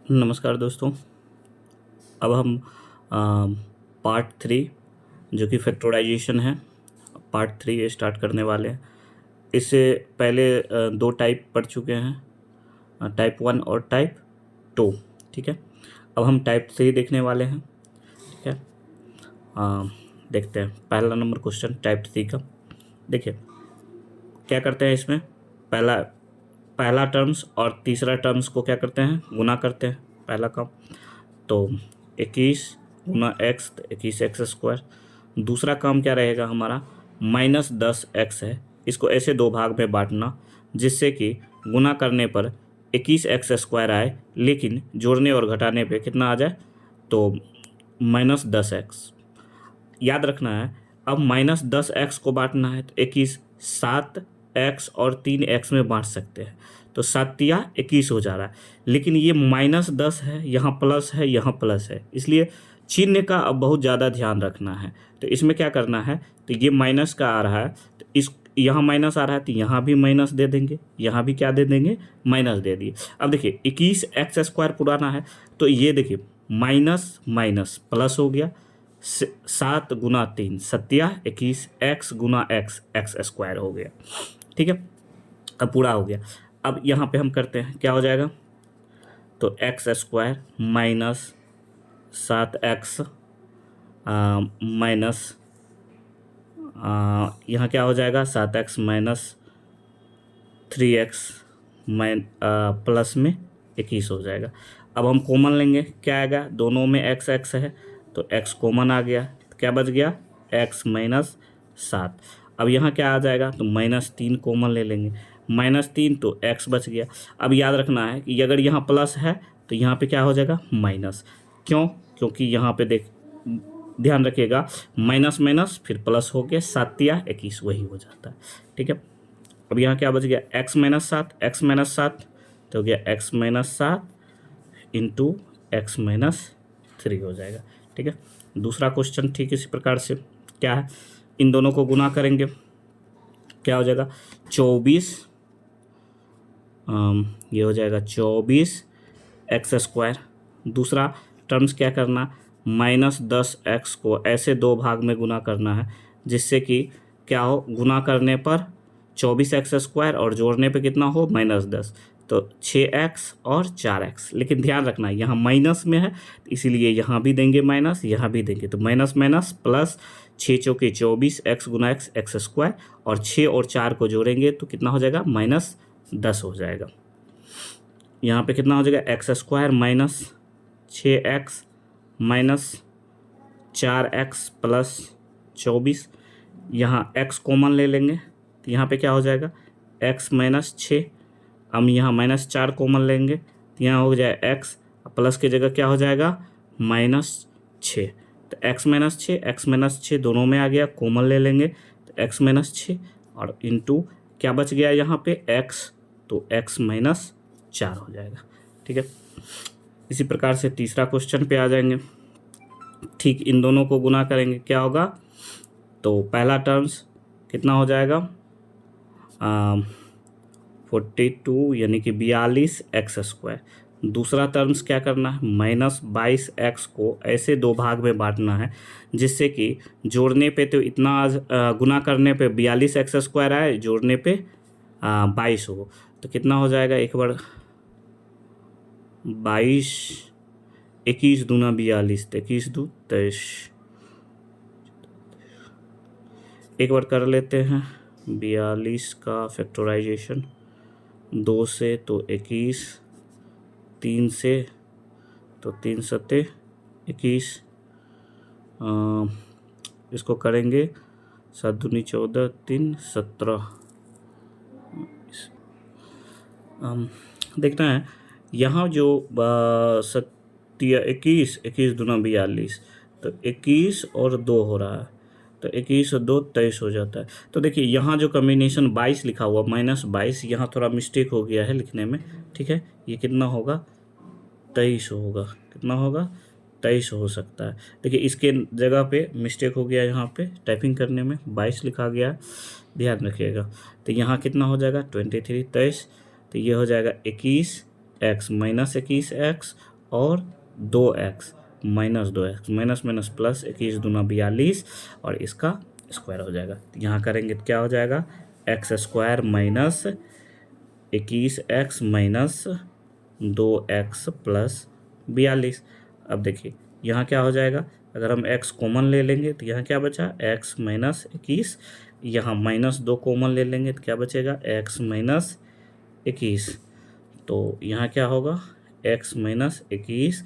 नमस्कार दोस्तों। अब हम पार्ट 3 जो कि फैक्टराइजेशन है, पार्ट 3 स्टार्ट करने वाले हैं। इससे पहले दो टाइप पढ़ चुके हैं, टाइप 1 और टाइप 2। ठीक है, अब हम टाइप 3 देखने वाले हैं। ठीक है, देखते हैं पहला नंबर क्वेश्चन टाइप 3 का। देखिए क्या करते हैं इसमें, पहला पहला टर्म्स और तीसरा टर्म्स को क्या करते हैं, गुना करते हैं। पहला काम तो 21 गुना एक्स, तो 21x²। दूसरा काम क्या रहेगा हमारा, -10x है, इसको ऐसे दो भाग में बांटना जिससे कि गुना करने पर 21x² आए, लेकिन जोड़ने और घटाने पे कितना आ जाए, तो -10x। याद रखना है, अब -10x को बांटना है तो 21 7x और 3x में बांट सकते हैं, तो 7×21 हो जा रहा है। लेकिन ये -10 है, यहाँ प्लस है, यहाँ प्लस है, इसलिए चिन्ह का अब बहुत ज़्यादा ध्यान रखना है। तो इसमें क्या करना है, तो ये माइनस का आ रहा है, तो इस यहाँ माइनस आ रहा है तो यहाँ भी माइनस दे देंगे, यहाँ भी क्या दे देंगे, माइनस दे दिए। अब देखिए 21x² पुराना है, तो ये देखिए माइनस माइनस प्लस हो गया, 7×3 21, x गुना एक्स, x² हो गया। ठीक है, अब पूरा हो गया। अब यहाँ पे हम करते हैं, क्या हो जाएगा, तो x² माइनस 7x माइनस यहाँ क्या हो जाएगा, 7x माइनस 3x प्लस में 21 हो जाएगा। अब हम कॉमन लेंगे, क्या आएगा, दोनों में x x है तो x कॉमन आ गया, तो क्या बच गया, x माइनस 7। अब यहाँ क्या आ जाएगा, तो -3 कॉमन ले लेंगे, -3 तो x बच गया। अब याद रखना है कि अगर यहाँ प्लस है तो यहाँ पे क्या हो जाएगा, माइनस। क्यों, क्योंकि यहाँ पे देख ध्यान रखिएगा, माइनस माइनस फिर प्लस हो गया, 7×21 वही हो जाता है। ठीक है, अब यहाँ क्या बच गया, x माइनस 7, x माइनस 7 तो हो गया x minus 7 into x minus 3 हो जाएगा। ठीक है, दूसरा क्वेश्चन ठीक इसी प्रकार से क्या है, इन दोनों को गुना करेंगे, क्या हो जाएगा, 24 ये हो जाएगा 24x²। दूसरा टर्म्स क्या करना, -10x को ऐसे दो भाग में गुना करना है जिससे कि क्या हो, गुना करने पर 24x² और जोड़ने पे कितना हो, -10, तो 6x और 4x। लेकिन ध्यान रखना यहाँ माइनस में है, इसीलिए यहाँ भी देंगे माइनस, यहाँ भी देंगे, तो माइनस माइनस प्लस, 6×4 24, x गुना एक्स, x², और 6 और 4 को जोड़ेंगे तो कितना हो जाएगा, -10 हो जाएगा। यहाँ पे कितना हो जाएगा, x² minus 6x minus 4x plus 24, यहाँ x कॉमन ले लेंगे तो यहाँ पे क्या हो जाएगा, x माइनस 6। हम यहाँ -4 कॉमन लेंगे तो यहाँ हो जाए x, प्लस की जगह क्या हो जाएगा, -6, तो x माइनस 6, x माइनस 6 दोनों में आ गया, कॉमन ले लेंगे तो x माइनस 6 और इंटू क्या बच गया यहाँ पे x, तो x माइनस 4 हो जाएगा। ठीक है, इसी प्रकार से तीसरा क्वेश्चन पे आ जाएंगे। ठीक इन दोनों को गुना करेंगे, क्या होगा, तो पहला टर्म्स कितना हो जाएगा, 42 यानी कि 42x²। दूसरा टर्म्स क्या करना है, -22x को ऐसे दो भाग में बांटना है जिससे कि जोड़ने पे तो इतना गुना करने पे 42x² आए, जोड़ने पे 22 हो, तो कितना हो जाएगा, एक बार 22, 21 दूना 42, 21 दूँ 23, एक बार कर लेते हैं 42 का फैक्टराइजेशन, 2 से तो 21, 3 से तो 3 सत्ते 21, इसको करेंगे 7 दूनी 14, 3 17। देखना है यहाँ जो 21, 21 दूना 42, तो 21 और 2 हो रहा है, तो 21 और 2 23 हो जाता है। तो देखिए यहाँ जो कम्बिनेशन 22 लिखा हुआ, -22, यहाँ थोड़ा मिस्टेक हो गया है लिखने में। ठीक है, ये कितना होगा, 23 होगा, कितना होगा, 23 हो सकता है। देखिए इसके जगह पे मिस्टेक हो गया, यहाँ पे टाइपिंग करने में 22 लिखा गया, ध्यान रखिएगा। तो यहाँ कितना हो जाएगा, 23, 23, तो ये हो जाएगा 21x माइनस 21x और 2x minus 2x, minus minus plus, 21 दूना 42 और इसका स्क्वायर हो जाएगा। तो यहाँ करेंगे तो क्या हो जाएगा, x square minus 21x minus 2x plus 42। अब देखिए यहाँ क्या हो जाएगा, अगर हम x कॉमन ले लेंगे तो यहाँ क्या बचा, x माइनस 21, यहाँ माइनस 2 कॉमन ले लेंगे तो क्या बचेगा, x माइनस 21। तो यहाँ क्या होगा, x minus 21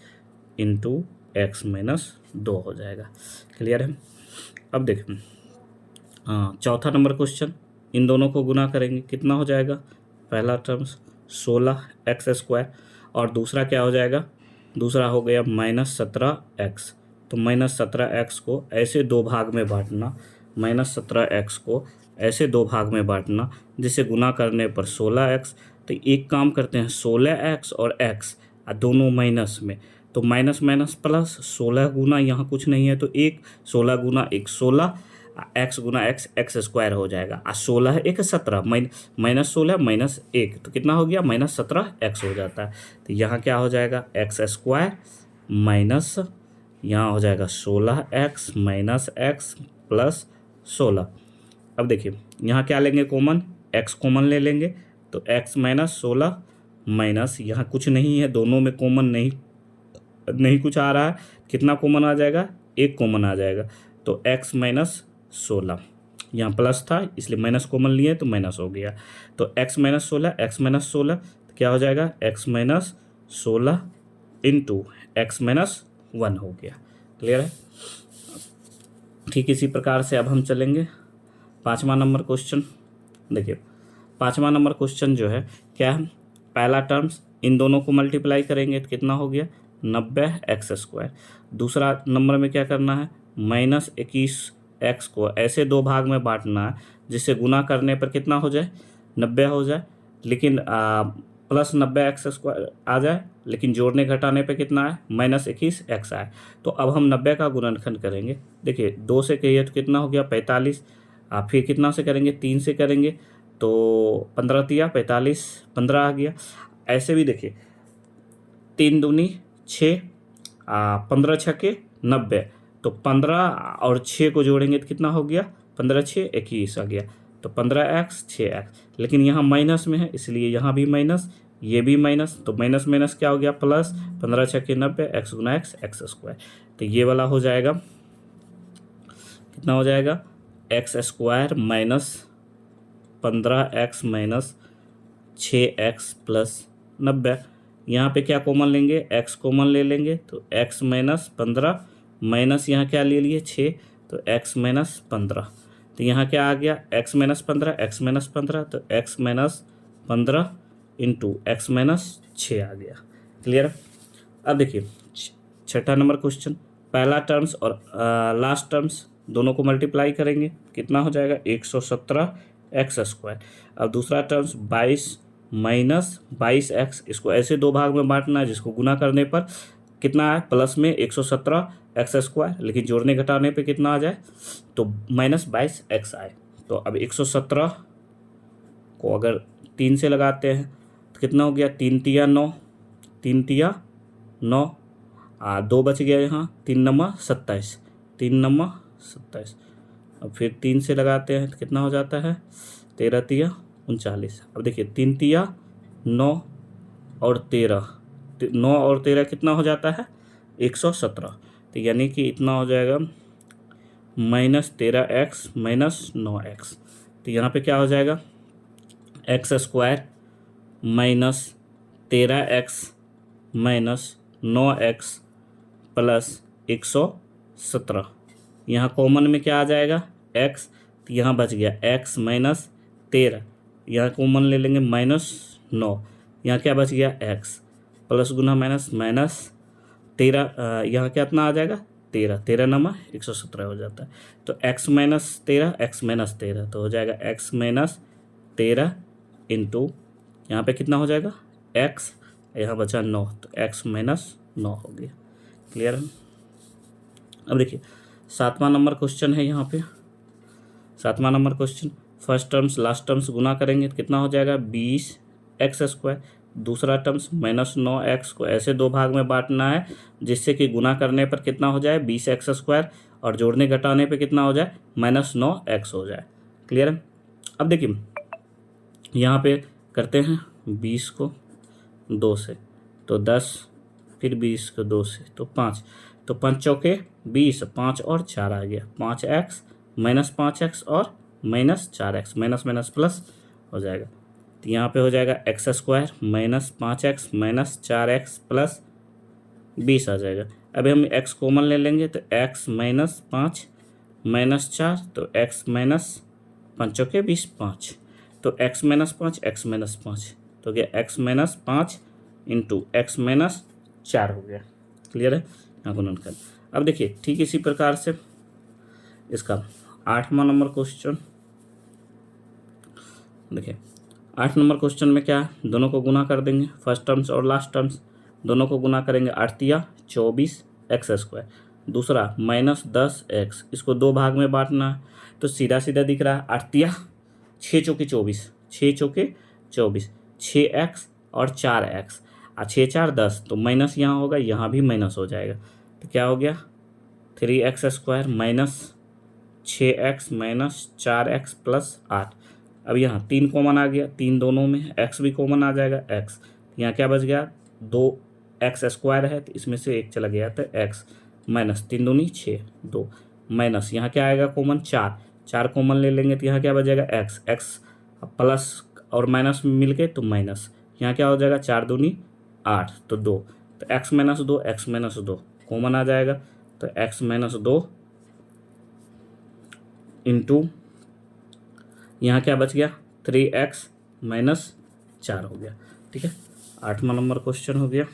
into x minus 2 हो जाएगा। क्लियर है। अब देखें, हाँ, चौथा नंबर क्वेश्चन, इन दोनों को गुना करेंगे, कितना हो जाएगा, पहला टर्म्स 16x स्क्वायर और दूसरा क्या हो जाएगा, दूसरा हो गया माइनस 17x। तो माइनस 17x को ऐसे दो भाग में बांटना, माइनस 17x को ऐसे दो भाग में बांटना जिसे गुना करने पर 16x। तो एक काम करते हैं, 16x और x दोनों माइनस में, तो माइनस माइनस प्लस, 16 गुना यहाँ कुछ नहीं है तो 1, 16 गुना 1 16, एक्स गुना एक्स, एक्स स्क्वायर हो जाएगा। 16 1 17, माइनस 16 माइनस 1 तो कितना हो गया, माइनस 17 एक्स हो जाता है। तो यहाँ क्या हो जाएगा, एक्स स्क्वायर माइनस, यहाँ हो जाएगा 16x माइनस एक्स प्लस 16। अब देखिए यहाँ क्या लेंगे कॉमन, x कॉमन ले लेंगे तो x माइनस 16 माइनस, यहाँ कुछ नहीं है, दोनों में कॉमन नहीं कुछ आ रहा है, कितना कॉमन आ जाएगा, एक कॉमन आ जाएगा। तो x माइनस 16, यहाँ प्लस था इसलिए माइनस कॉमन लिए तो माइनस हो गया। तो x माइनस 16, एक्स माइनस 16 तो क्या हो जाएगा, x minus 16 into x minus 1 हो गया। क्लियर है। ठीक इसी प्रकार से अब हम चलेंगे पाँचवा नंबर क्वेश्चन। देखिए पाँचवा नंबर क्वेश्चन जो है क्या है, पहला टर्म्स इन दोनों को मल्टीप्लाई करेंगे तो कितना हो गया, 90x स्क्वायर। दूसरा नंबर में क्या करना है, माइनस 21x को ऐसे दो भाग में बांटना है जिससे गुना करने पर कितना हो जाए, 90 हो जाए, लेकिन प्लस 90x स्क्वायर आ जाए, लेकिन जोड़ने घटाने पे कितना है, माइनस 21x आए। तो अब हम 90 का गुणनखंड करेंगे। देखिए 2 से कहिए तो कितना हो गया, 45। फिर कितना से करेंगे, 3 से करेंगे तो 15 तिया 45, 15 आ गया। ऐसे भी देखिए 3 दूनी 6, 15 छक्के 90, तो 15 और 6 को जोड़ेंगे तो कितना हो गया, 15 6 21 आ गया। तो 15x 6x, लेकिन यहाँ माइनस में है इसलिए यहाँ भी माइनस, ये भी माइनस, तो माइनस माइनस क्या हो गया प्लस, 15 छक्के 90, एक्स गुना एक्स, एक्स स्क्वायर। तो ये वाला हो जाएगा, कितना हो जाएगा, x square minus 15x minus 6x plus 90। यहाँ पे क्या कॉमन लेंगे, x कॉमन ले लेंगे तो x माइनस 15 माइनस यहाँ क्या ले लिए 6, तो x माइनस 15। तो यहाँ क्या आ गया, x माइनस 15, x माइनस 15, तो x minus 15 into x minus 6 आ गया। क्लियर। अब देखिए छठा नंबर क्वेश्चन, पहला टर्म्स और लास्ट टर्म्स दोनों को मल्टीप्लाई करेंगे, कितना हो जाएगा, 117x स्क्वायर। अब दूसरा टर्म्स 22 माइनस 22x, इसको ऐसे दो भाग में बांटना है जिसको गुना करने पर कितना है, प्लस में 117x स्क्वायर, लेकिन जोड़ने घटाने पे कितना आ जाए, तो माइनस 22x आए। तो अब 117 को अगर 3 से लगाते हैं तो कितना हो गया, 3 तिया 9, 3 तिया 9, 2 बच गया यहाँ, 3 नमा 27, 3 नमा 27। अब फिर 3 से लगाते हैं तो कितना हो जाता है, 13 तिया 39। अब देखिए 3 तिया 9 और 13, 9 और 13 कितना हो जाता है, 117। तो यानी कि इतना हो जाएगा माइनस 13x माइनस 9x। तो यहाँ पे क्या हो जाएगा, x square minus 13x minus 9x plus 117। यहाँ कॉमन में क्या आ जाएगा, x, तो यहाँ बच गया x माइनस 13, यहाँ कॉमन ले लेंगे माइनस 9, यहाँ क्या बच गया x, प्लस गुना माइनस माइनस 13, यहाँ क्या इतना आ जाएगा 13, 13 नमा 117 हो जाता है। तो x माइनस 13, x माइनस 13, तो हो जाएगा x माइनस 13 इंटू यहाँ पे कितना हो जाएगा x, यहाँ बचा 9, तो x माइनस 9 हो गया। क्लियर है। अब देखिए सातवां नंबर क्वेश्चन है, यहाँ पे सातवां number question, first terms last terms गुना करेंगे तो कितना हो जाएगा, 20x स्क्वायर। दूसरा टर्म्स -9x को ऐसे दो भाग में बांटना है जिससे कि गुना करने पर कितना हो जाए 20x² और जोड़ने घटाने पे कितना हो जाए -9x हो जाए। क्लियर है। अब देखिए यहाँ पे करते हैं 20 को 2 से तो 10, फिर 20 को 2 से तो 5, तो 5 चौके 20, 5 और 4 आ गया 5x -5x और -4x, माइनस माइनस प्लस हो जाएगा। तो यहाँ पे हो जाएगा x² -5x -4x प्लस 20 आ जाएगा। अभी हम x कॉमन ले लेंगे तो x -5 -4 तो x -5 चौके 20 5, तो x -5 x -5 तो क्या x -5 इंटू x -4 हो गया। क्लियर है। यहाँ को नोट कर। अब देखिए ठीक इसी प्रकार से इसका 8वां नंबर क्वेश्चन देखिए। 8 नंबर क्वेश्चन में क्या है, दोनों को गुना कर देंगे, फर्स्ट टर्म्स और लास्ट टर्म्स दोनों को गुना करेंगे। 8 24 x², दूसरा -10x, इसको दो भाग में बांटना है तो सीधा सीधा दिख रहा है 8 6 चौके 24, 6 चौके 24, 6x और 4x, 6 4 10, तो माइनस यहाँ होगा, यहाँ भी माइनस हो जाएगा तो क्या हो गया 3x² minus 6x minus 4x plus 8। अब यहाँ 3 कॉमन आ गया, 3 दोनों में, x भी कॉमन आ जाएगा x, यहाँ क्या बच गया 2x² है तो इसमें से एक चला गया तो x माइनस 3 दूनी 6 2 माइनस यहाँ क्या आएगा कॉमन 4, 4 कॉमन ले लेंगे तो यहाँ क्या बचेगा x प्लस और माइनस मिल के तो माइनस, यहाँ क्या हो जाएगा 4 दूनी 8 तो 2, तो x -2 कॉमन आ जाएगा तो x -2 इंटू यहाँ क्या बच गया 3x -4 हो गया। ठीक है। 8वां नंबर क्वेश्चन हो गया।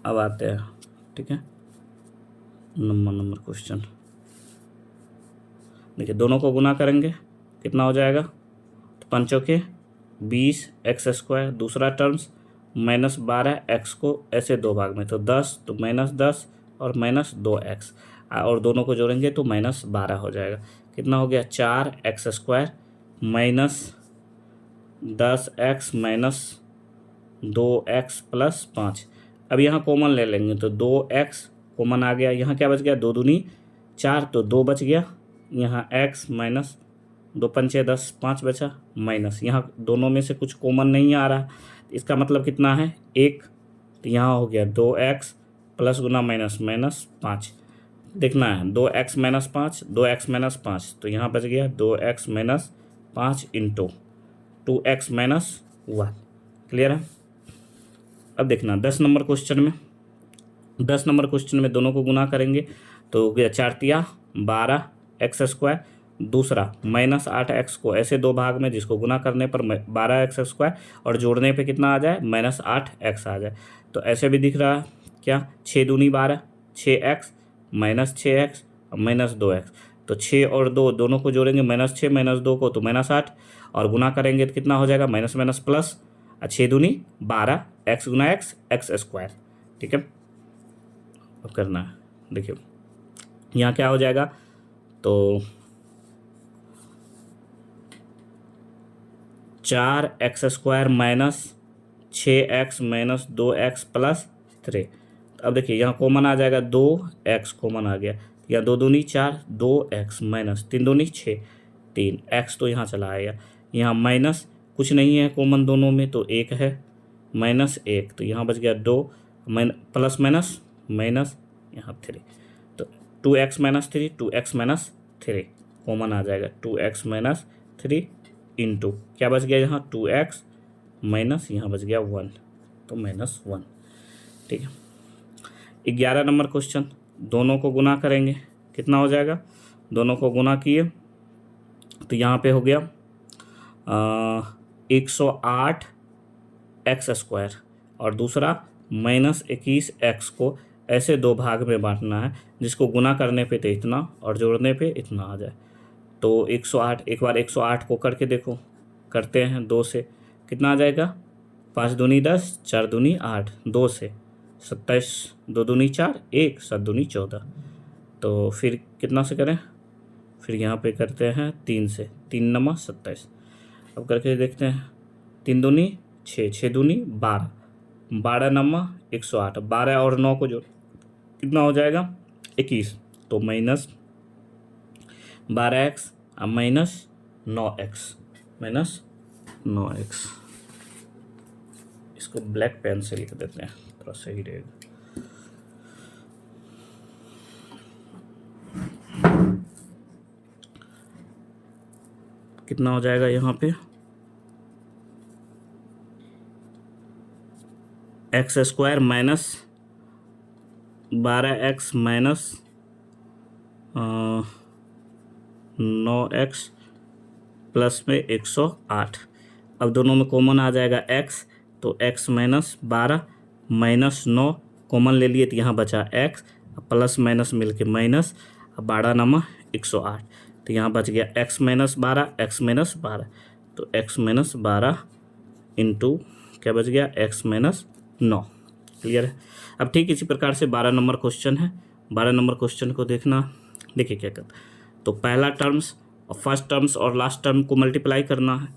अब आते हैं ठीक है 9वां नंबर क्वेश्चन। देखिए दोनों को गुना करेंगे कितना हो जाएगा, तो 5 चौके 20 x², दूसरा टर्म्स -12x को ऐसे दो भाग में तो 10, तो -10 और -2x, और दोनों को जोड़ेंगे तो -12 हो जाएगा। कितना हो गया 4x² -10x -2x प्लस 5। अब यहाँ कॉमन ले लेंगे तो 2x कॉमन आ गया, यहाँ क्या बच गया 2 दूनी 4 तो 2 बच गया, यहाँ x माइनस 2 पंचे 10 5 बचा माइनस, यहाँ दोनों में से कुछ कॉमन नहीं आ रहा, इसका मतलब कितना है 1, तो यहाँ हो गया 2x प्लस गुना माइनस माइनस 5 देखना है 2x -5 2x -5, तो यहाँ बच गया 2x -5 इंटू 2x -1। क्लियर है। अब देखना 10 नंबर क्वेश्चन में दोनों को गुना करेंगे तो हो गया 4 तिया 12 x², दूसरा -8x को ऐसे दो भाग में जिसको गुना करने पर 12x² और जोड़ने पे कितना आ जाए -8x आ जाए, तो ऐसे भी दिख रहा है क्या 6 दूनी 12 6x -6x -2x, तो 6 और 2 दोनों को जोड़ेंगे -6 -2 को तो -8 और गुना करेंगे तो कितना हो जाएगा माइनस माइनस प्लस, 6 दूनी 12 x गुना x² ठीक है। अब करना है देखिए यहाँ क्या हो जाएगा तो 4x² minus 6x -2x plus 3। अब देखिए यहाँ कॉमन आ जाएगा 2x कॉमन आ गया, या 2 दूनी 4 2x माइनस 3 दूनी 6 3x तो यहाँ चला आएगा, यहाँ माइनस कुछ नहीं है कॉमन दोनों में तो 1 है -1, तो यहाँ बच गया 2 प्लस माइनस माइनस यहाँ 3, तो 2x -3 2x -3 कॉमन आ जाएगा 2x -3 इंटू क्या बच गया यहाँ 2x माइनस यहाँ बच गया 1 तो -1। ठीक है। 11 नंबर क्वेश्चन, दोनों को गुना करेंगे कितना हो जाएगा, दोनों को गुना किए तो यहाँ पे हो गया 108 x² और दूसरा -21x को ऐसे दो भाग में बांटना है जिसको गुना करने पे तो इतना और जोड़ने पे इतना आ जाए, तो 108 एक बार 108 को करके देखो, करते हैं 2 से कितना आ जाएगा 5 दूनी 10 4 दूनी 8, 2 से 27 2 दूनी 4, 1 7 दूनी 14। तो फिर कितना से करें, फिर यहाँ पे करते हैं 3 से, 3 नमा 27। अब करके देखते हैं, 3 दूनी 6, 6 दूनी 12, 12 नमा 108, 12 और 9 को जोड़ कितना हो जाएगा 21। तो माइनस 12x अब माइनस 9x, माइनस 9x। इसको ब्लैक पेन से लिख देते हैं, थोड़ा सही रहेगा। कितना हो जाएगा यहाँ पे, x square minus 12x minus 9x plus में 108। अब दोनों में कॉमन आ जाएगा x, तो x माइनस 12 माइनस 9 कॉमन ले लिए तो यहाँ बचा x, प्लस माइनस मिलके माइनस, 12 नमा 108, तो यहाँ बच गया x माइनस 12, x माइनस 12, तो x माइनस 12 इंटू क्या बच गया x माइनस 9। क्लियर है। अब ठीक इसी प्रकार से 12 नंबर क्वेश्चन है। 12 नंबर क्वेश्चन को देखना, देखिए क्या करता, तो पहला टर्म्स और फर्स्ट टर्म्स और लास्ट टर्म को मल्टीप्लाई करना है।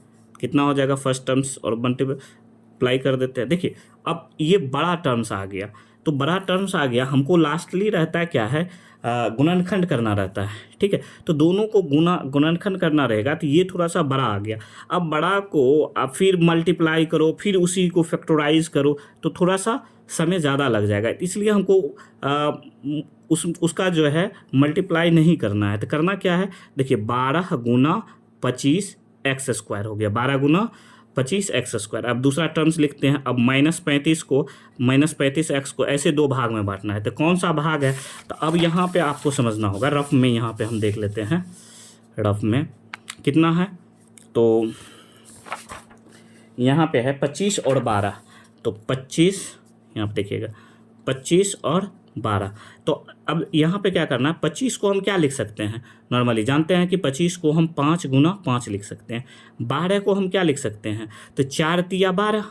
कितना हो जाएगा, फर्स्ट टर्म्स और मल्टीप्लाई कर देते हैं। देखिए अब ये बड़ा टर्म्स आ गया, तो बड़ा टर्म्स आ गया, हमको लास्टली रहता है क्या है, गुणनखंड करना रहता है। ठीक है, तो दोनों को गुणनखंड करना रहेगा, तो ये थोड़ा सा बड़ा आ गया। अब बड़ा को अब फिर मल्टीप्लाई करो, फिर उसी को फैक्टराइज करो, तो थोड़ा सा समय ज़्यादा लग जाएगा, इसलिए हमको उसका जो है मल्टीप्लाई नहीं करना है। तो करना क्या है, देखिए 12 गुना 25 एक्स स्क्वायर हो गया, 12 गुना 25 एक्स स्क्वायर। अब दूसरा टर्म्स लिखते हैं। अब -35 को -35x को ऐसे 2 भाग में बांटना है, तो कौन सा भाग है, तो अब यहाँ पे आपको समझना होगा। रफ में यहाँ पे हम देख लेते हैं, रफ में कितना है, तो यहाँ पे है 25 और 12, तो 25 यहाँ पे देखिएगा 25 और 12। तो अब यहाँ पे क्या करना है, 25 को हम क्या लिख सकते हैं, नॉर्मली जानते हैं कि 25 को हम 5 गुना 5 लिख सकते हैं। 12 को हम क्या लिख सकते हैं, तो 4 तिया 12,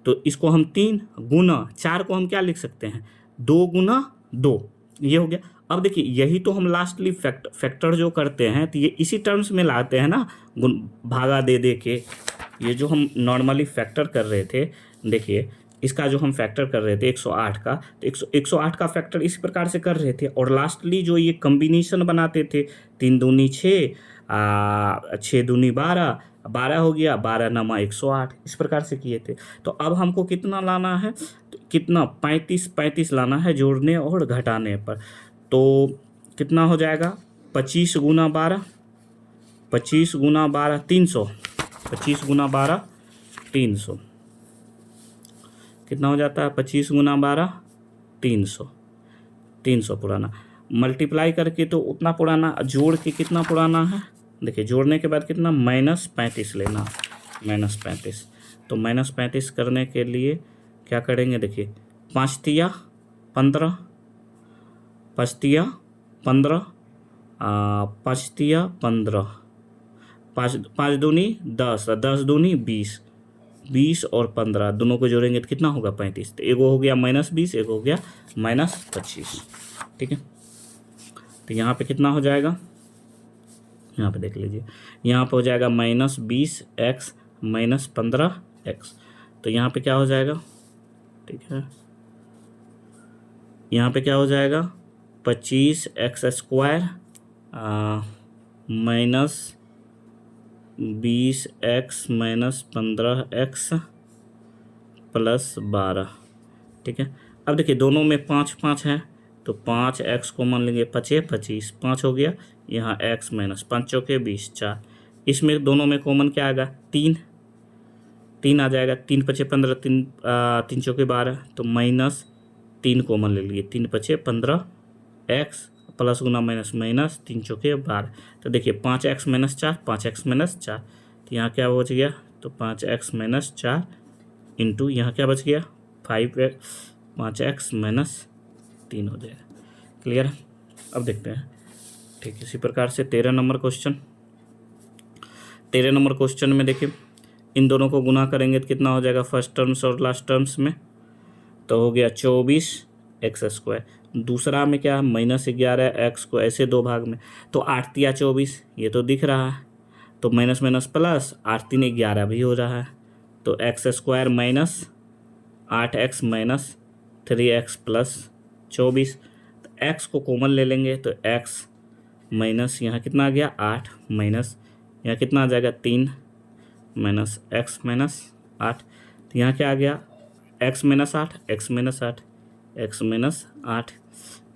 तो इसको हम 3 गुना 4 को हम क्या लिख सकते हैं, 2 गुना 2, ये हो गया। अब देखिए यही तो हम लास्टली फैक्टर जो करते हैं, तो ये इसी टर्म्स में लाते हैं ना, भागा दे दे के। ये जो हम नॉर्मली फैक्टर कर रहे थे, देखिए इसका जो हम फैक्टर कर रहे थे 108 का, तो 108 का फैक्टर इसी प्रकार से कर रहे थे, और लास्टली जो ये कम्बिनेशन बनाते थे, 3 दूनी 6, 6 दूनी 12, 12 हो गया, 12 नमा 108, इस प्रकार से किए थे। तो अब हमको कितना लाना है, तो कितना 35 लाना है जोड़ने और घटाने पर। तो कितना हो जाएगा, 25 गुना 12, 25 गुना 12 300, 25 गुना 12 300, कितना हो जाता है, 25 गुना 12 300, 300 पुराना, मल्टीप्लाई करके तो उतना पुराना, जोड़ के कितना पुराना है, देखिए जोड़ने के बाद कितना -35 लेना, -35। तो -35 करने के लिए क्या करेंगे, देखिए 5 तिया 15, 5 तिया 15, 5 तिया 15, 5 दूनी 10, 10 दूनी 20, 20 और 15 दोनों को जोड़ेंगे तो कितना होगा 35। तो एक हो गया -20, एक हो गया -25। ठीक है, तो यहाँ पे कितना हो जाएगा, यहाँ पे देख लीजिए, यहाँ पे हो जाएगा -20x -15x। तो यहाँ पे क्या हो जाएगा, ठीक है, यहाँ पे क्या हो जाएगा 25x square -20x -15x plus 12। ठीक है, अब देखिए दोनों में 5 5 है, तो 5x को मान लेंगे 5 25, 5 हो गया, यहाँ x माइनस 5 चौके 20 4, इसमें दोनों में कॉमन क्या आएगा, 3 3 आ जाएगा, 3 5 15, 3 चौके 12, तो -3 कॉमन ले लिए, 3 5 15 x प्लस गुना माइनस माइनस 3 चौके 12। तो देखिए 5x माइनस 4, 5x माइनस 4, तो यहाँ क्या बच गया, तो 5x माइनस 4 इंटू यहाँ क्या बच गया 5x माइनस 3 हो जाएगा। क्लियर है। अब देखते हैं ठीक इसी प्रकार से 13 नंबर क्वेश्चन। 13 नंबर क्वेश्चन में देखिए इन दोनों को गुना करेंगे तो कितना हो जाएगा फर्स्ट टर्म्स और लास्ट टर्म्स में, तो हो गया 24 एक्स स्क्वायर। दूसरा में क्या है, -11 एक्स को ऐसे दो भाग में, तो 8 तिया 24, ये तो दिख रहा है, तो माइनस माइनस प्लस 8 3 11 भी हो रहा है, तो x square minus 8x minus 3x plus 24। तो x को कॉमन ले लेंगे तो x माइनस यहाँ कितना आ गया 8 माइनस यहाँ कितना आ जाएगा 3 माइनस x माइनस 8, तो यहाँ क्या आ गया x minus 8 x minus 8 x minus 8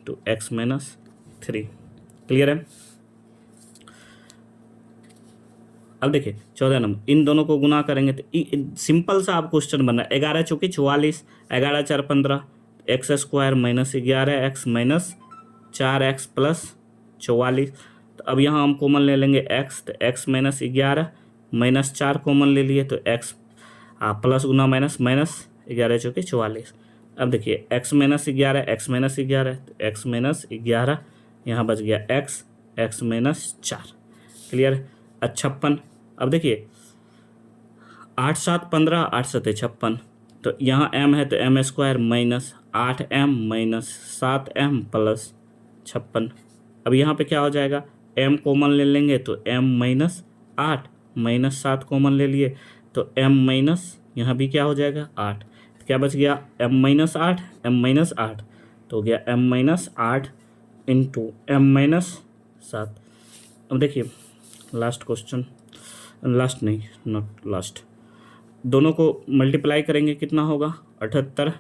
तो x माइनस 3। क्लियर है। अब देखिए 14 नंबर, इन दोनों को गुना करेंगे तो सिंपल सा आप क्वेश्चन बन रहा है। 11 चौके 44, 11 4 15, x square minus 11x minus 4x plus 44। तो अब यहाँ हम कॉमन ले लेंगे x, तो x माइनस 11 माइनस 4 कॉमन ले लिए तो x प्लस गुना माइनस माइनस 11 चौके 44। अब देखिए x माइनस 11 x माइनस 11 तो x माइनस 11 यहाँ बच गया x माइनस 4। क्लियर। 56। अब देखिए 8 7 15 8 7 56, तो यहाँ m है तो m square minus 8m minus 7m plus 56। अब यहाँ पे क्या हो जाएगा, m कॉमन ले लेंगे तो m माइनस 8 माइनस 7 कॉमन ले लिए तो m माइनस यहाँ भी क्या हो जाएगा 8, तो क्या बच गया m माइनस 8 m माइनस 8, तो हो गया m minus 8 into m minus 7। अब देखिए लास्ट क्वेश्चन, लास्ट नहीं नॉट लास्ट, दोनों को मल्टीप्लाई करेंगे कितना होगा 78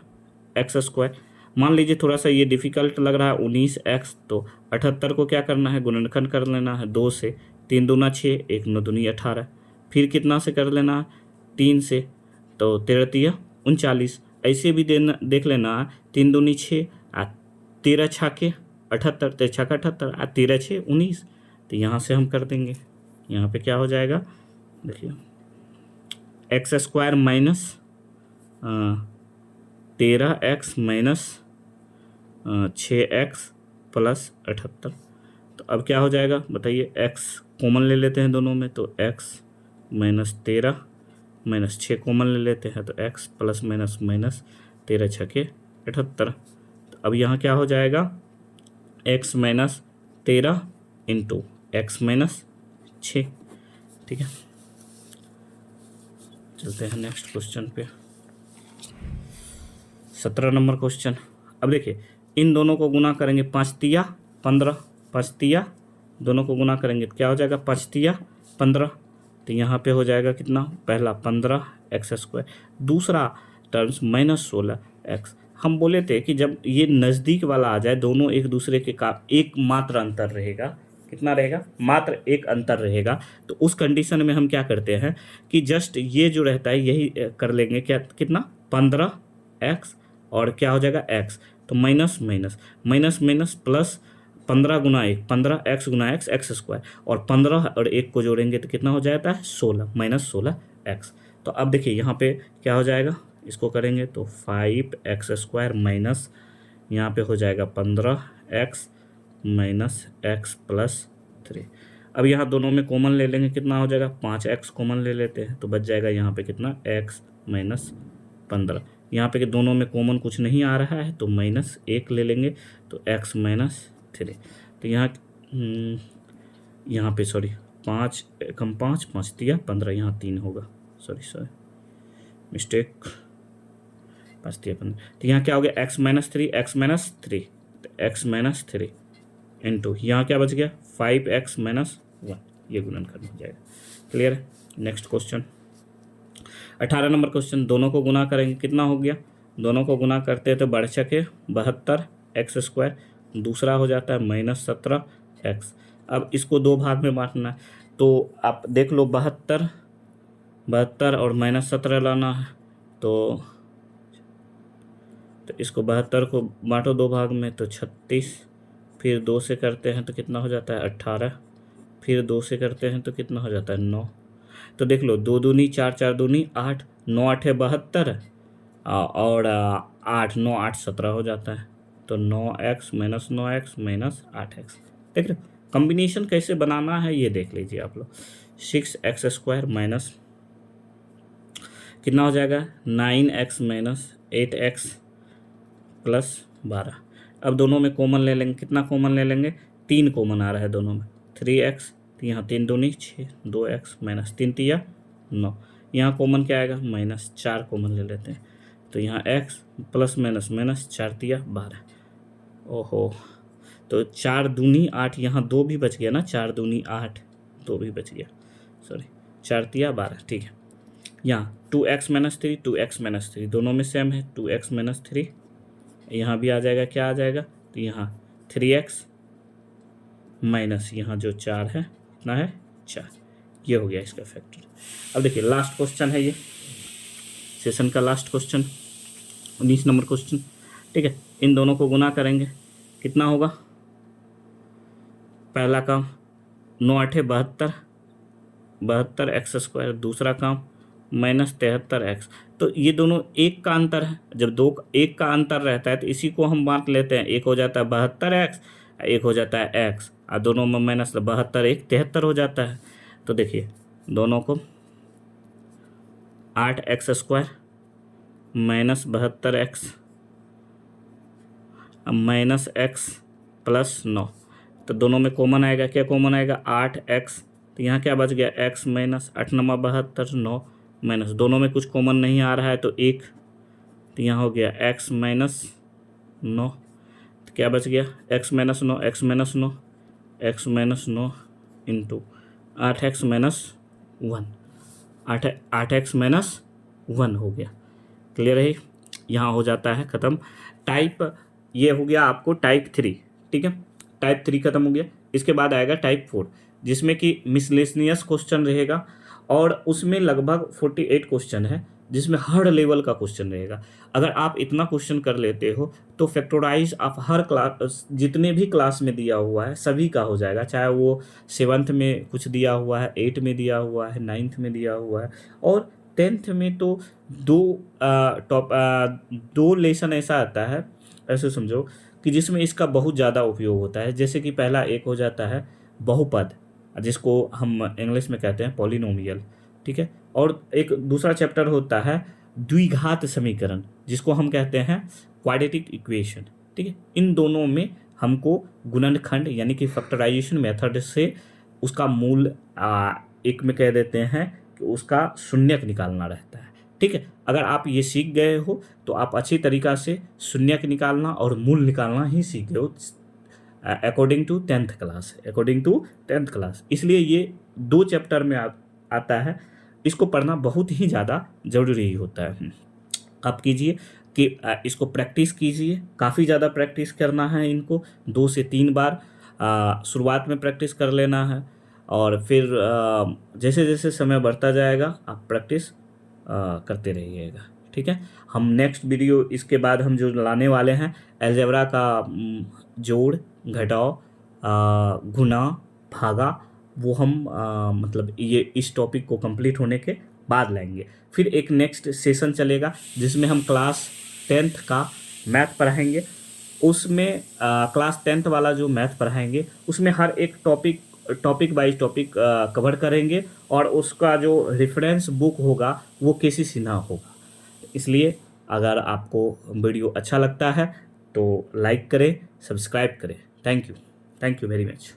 एक्स स्क्वायर। मान लीजिए थोड़ा सा ये डिफ़िकल्ट लग रहा है 19x, तो 78 को क्या करना है गुणनखंड कर लेना है 2 से, 3 दूना 6 1 9 दूनी 18, फिर कितना से कर लेना है 3 से, तो 13 तिया 39, ऐसे भी देख लेना है 3 दूनी 6 13 छाके 78, 13 छाका 78 13 6 19, तो यहाँ से हम कर देंगे, यहाँ पे क्या हो जाएगा देखिए x square minus 13x minus 6x plus 78। तो अब क्या हो जाएगा बताइए, x कॉमन ले लेते हैं दोनों में तो x माइनस 13 माइनस 6 कॉमन ले लेते हैं तो x प्लस माइनस माइनस 13 छके 78। तो अब यहाँ क्या हो जाएगा x minus 13 into x minus 6। ठीक है, चलते हैं नेक्स्ट क्वेश्चन पे। 17 नंबर क्वेश्चन। अब देखिए इन दोनों को गुना करेंगे 5 तिया 15, 5 तिया दोनों को गुना करेंगे तो क्या हो जाएगा 5 तिया 15, तो यहाँ पे हो जाएगा कितना, पहला 15 एक्स स्क्वायर, दूसरा टर्म्स माइनस 16 एक्स। हम बोले थे कि जब ये नज़दीक वाला आ जाए दोनों एक दूसरे के का एक मात्र अंतर रहेगा, कितना रहेगा मात्र एक अंतर रहेगा, तो उस कंडीशन में हम क्या करते हैं कि जस्ट ये जो रहता है यही कर लेंगे, क्या कितना 15x और क्या हो जाएगा x, तो minus minus minus minus plus 15 गुना 1 15x गुना x एक्स स्क्वायर, और 15 और 1 को जोड़ेंगे तो कितना हो जाता है 16 माइनस 16x। तो अब देखिए यहाँ पे क्या हो जाएगा, इसको करेंगे तो 5x स्क्वायर माइनस यहाँ पे हो जाएगा 15x माइनस x प्लस 3। अब यहाँ दोनों में कॉमन ले लेंगे, कितना हो जाएगा 5x कॉमन ले लेते हैं तो बच जाएगा यहाँ पे कितना x माइनस 15। यहाँ पे कि दोनों में कॉमन कुछ नहीं आ रहा है तो माइनस 1 ले लेंगे तो x माइनस 3। तो यहाँ पे सॉरी 5 कम 5 5 दिया 15, यहाँ 3 होगा, सॉरी मिस्टेक 5 दिया 15, तो यहाँ क्या हो गया x माइनस 3 x माइनस 3, तो x माइनस 3 इंटू यहाँ क्या बच गया 5x माइनस 1, ये गुणनखंड हो जाएगा। क्लियर है। Next question 18 number question. दोनों को गुना करेंगे कितना हो गया, दोनों को गुना करते हैं तो बढ़ सके 72 एक्स स्क्वायर, दूसरा हो जाता है माइनस 17 एक्स। अब इसको दो भाग में बांटना है तो आप देख लो 72 और माइनस 17 लाना है, तो इसको 72 को बांटो दो भाग में तो 36, फिर 2 से करते हैं तो कितना हो जाता है 18, फिर 2 से करते हैं तो कितना हो जाता है 9। तो देख लो 2 दूनी 4 4 दूनी 8, 9 8 है 72 और 8 9 8 17 हो जाता है, तो 9x minus 9x minus 8x। देख लो कॉम्बिनेशन कैसे बनाना है ये देख लीजिए आप लोग। 6x स्क्वायर माइनस कितना हो जाएगा 9x माइनस 8x प्लस 12। अब दोनों में कॉमन ले लेंगे, कितना कॉमन ले लेंगे, 3 कॉमन आ रहा है दोनों में, 3x, तो यहाँ 3 दूनी 6, 2x माइनस 3 तिया 9, यहाँ कॉमन क्या आएगा, -4 कॉमन ले लेते हैं, तो यहाँ x प्लस माइनस माइनस 4 तिया 12। ओहो, तो 4 दूनी 8, यहाँ 2 भी बच गया ना, 4 दूनी 8, 2 भी बच गया, सॉरी 4 तिया 12, ठीक है। यहाँ 2x माइनस 3, 2x माइनस 3 दोनों में सेम है, 2x माइनस 3, यहाँ भी आ जाएगा, क्या आ जाएगा, तो यहाँ 3x माइनस यहाँ जो 4 है, कितना है 4, ये हो गया इसका फैक्टर। अब देखिए लास्ट क्वेश्चन है ये, सेशन का लास्ट क्वेश्चन, 19 नंबर क्वेश्चन, ठीक है। इन दोनों को गुना करेंगे, कितना होगा, पहला काम 9 8 72, 72x², दूसरा काम -73x। तो ये दोनों एक का अंतर है, जब एक का अंतर रहता है तो इसी को हम बांट लेते हैं, एक हो जाता है 72x, एक हो जाता है x, और दोनों में माइनस 72 1 73 हो जाता है। तो देखिए दोनों को 8x² minus 72x minus x plus 9, तो दोनों में कॉमन आएगा, क्या कॉमन आएगा, 8x, तो यहाँ क्या बच गया, x माइनस 8 9 72 9 माइनस, दोनों में कुछ कॉमन नहीं आ रहा है तो 1, तो यहाँ हो गया x माइनस 9, तो क्या बच गया, x minus 9, x minus 9, x minus 9 into 8x minus 1, 8x minus 1 हो गया। क्लियर है, यहाँ हो जाता है ख़त्म। टाइप ये हो गया आपको टाइप 3, ठीक है, टाइप 3 खत्म हो गया। इसके बाद आएगा टाइप 4, जिसमें कि मिसलेनियस क्वेश्चन रहेगा, और उसमें लगभग 48 क्वेश्चन है, जिसमें हर लेवल का क्वेश्चन रहेगा। अगर आप इतना क्वेश्चन कर लेते हो तो फैक्टराइज आप हर क्लास, जितने भी क्लास में दिया हुआ है सभी का हो जाएगा, चाहे वो 7th में कुछ दिया हुआ है, 8 में दिया हुआ है, 9th में दिया हुआ है, और 10th में तो दो लेसन ऐसा आता है, ऐसे समझो कि जिसमें इसका बहुत ज़्यादा उपयोग होता है। जैसे कि पहला एक हो जाता है बहुपद, जिसको हम इंग्लिश में कहते हैं पॉलिनोमियल, ठीक है, और एक दूसरा चैप्टर होता है द्विघात समीकरण, जिसको हम कहते हैं क्वाड्रेटिक इक्वेशन, ठीक है। इन दोनों में हमको गुणनखंड यानी कि फैक्टराइजेशन मेथड से उसका मूल एक में कह देते हैं कि उसका शून्यक निकालना रहता है, ठीक है। अगर आप ये सीख गए हो तो आप अच्छी तरीक़ा से शून्यक निकालना और मूल निकालना ही सीख गए हो अकॉर्डिंग टू 10th क्लास। इसलिए ये 2 चैप्टर में आता है, इसको पढ़ना बहुत ही ज़्यादा ज़रूरी होता है। आप कीजिए कि इसको प्रैक्टिस कीजिए, काफ़ी ज़्यादा प्रैक्टिस करना है, इनको 2 से 3 बार शुरुआत में प्रैक्टिस कर लेना है, और फिर जैसे जैसे समय बढ़ता जाएगा आप प्रैक्टिस करते रहिएगा, ठीक है। हम नेक्स्ट वीडियो इसके बाद हम जो लाने वाले हैं अलजेब्रा का जोड़ घटाव गुना भागा, वो हम मतलब ये इस टॉपिक को कंप्लीट होने के बाद लाएंगे। फिर एक नेक्स्ट सेशन चलेगा जिसमें हम क्लास 10th का मैथ पढ़ाएंगे। उसमें क्लास 10th वाला जो मैथ पढ़ाएंगे उसमें हर एक टॉपिक बाई टॉपिक कवर करेंगे, और उसका जो रेफरेंस बुक होगा वो केसी सिन्हा होगा। इसलिए अगर आपको वीडियो अच्छा लगता है तो लाइक करें, सब्सक्राइब करें। Thank you very much.